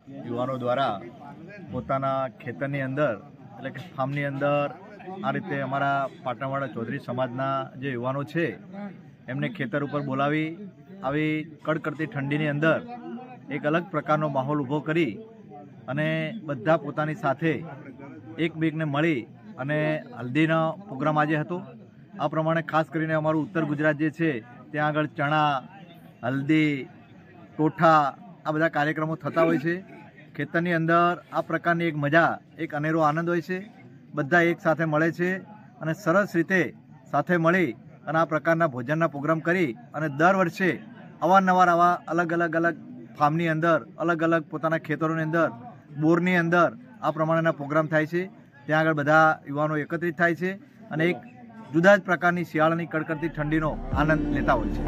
યુવાનો દ્વારા પોતાના ખેતરની અંદર એટલે કે ફાર્મની અંદર આ રીતે અમારા પાટણવાડા ચૌધરી સમાજના જે યુવાનો છે એમને ખેતર ઉપર બોલાવી આવી કડકડતી ઠંડીની અંદર એક અલગ પ્રકારનો માહોલ ઊભો કરી અને બધા પોતાની સાથે એકબીજને મળી અને હલ્દીનો પ્રોગ્રામ આજે હતો। આ પ્રમાણે ખાસ કરીને અમારું ઉત્તર ગુજરાત જે છે ત્યાં આગળ ચણા, હલ્દી, ટોઠા આ બધા કાર્યક્રમો થતા હોય છે। ખેતરની અંદર આ પ્રકારની એક મજા, એક અનેરો આનંદ હોય છે। બધા એક સાથે મળે છે અને સરસ રીતે સાથે મળી અને આ પ્રકારના ભોજનના પ્રોગ્રામ કરી અને દર વર્ષે અવારનવાર આવા અલગ અલગ ફાર્મની અંદર અલગ અલગ પોતાના ખેતરોની અંદર બોરની અંદર આ પ્રમાણેના પ્રોગ્રામ થાય છે। ત્યાં આગળ બધા યુવાનો એકત્રિત થાય છે અને એક જુદા જ પ્રકારની શિયાળાની કડકડતી ઠંડીનો આનંદ લેતા હોય છે।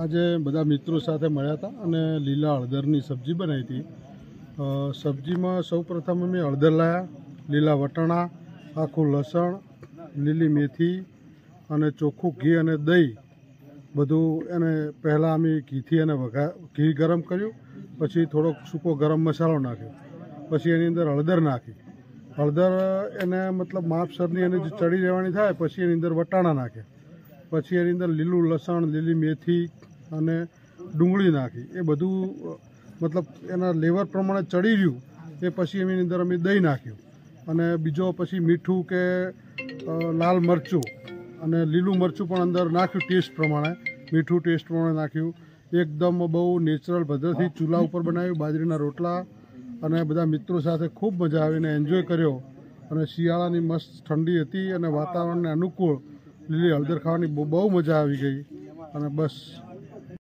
આજે બધા મિત્રો સાથે મળ્યા હતા અને લીલા હળદરની સબ્જી બનાવી હતી। સબ્જીમાં સૌપ્રથમ અમે હળદર લાવ્યા, લીલા વટાણા, આખું લસણ, લીલી મેથી અને ચોખ્ખું ઘી અને દહીં બધું એને પહેલાં અમે ઘીથી એને ઘી ગરમ કર્યું, પછી થોડોક સૂકો ગરમ મસાલો નાખ્યો, પછી એની અંદર હળદર નાખી। હળદર એને મતલબ માપસરની એને જે ચડી રહેવાની થાય પછી એની અંદર વટાણા નાખ્યા, પછી એની અંદર લીલું લસણ, લીલી મેથી અને ડુંગળી નાખી। એ બધું મતલબ એના લેવલ પ્રમાણે ચડી રહ્યું એ પછી એની અંદર અમે દહીં નાખ્યું અને બીજો પછી મીઠું કે લાલ મરચું અને લીલું મરચું પણ અંદર નાખ્યું ટેસ્ટ પ્રમાણે, મીઠું ટેસ્ટ પ્રમાણે નાખ્યું। એકદમ બહુ નેચરલ પદ્ધતિથી ચૂલા ઉપર બનાવ્યું, બાજરીના રોટલા અને બધા મિત્રો સાથે ખૂબ મજા આવીને એન્જોય કર્યો અને શિયાળાની મસ્ત ઠંડી હતી અને વાતાવરણને અનુકૂળ લીલી હળદર ખાવાની બહુ મજા આવી ગઈ અને બસ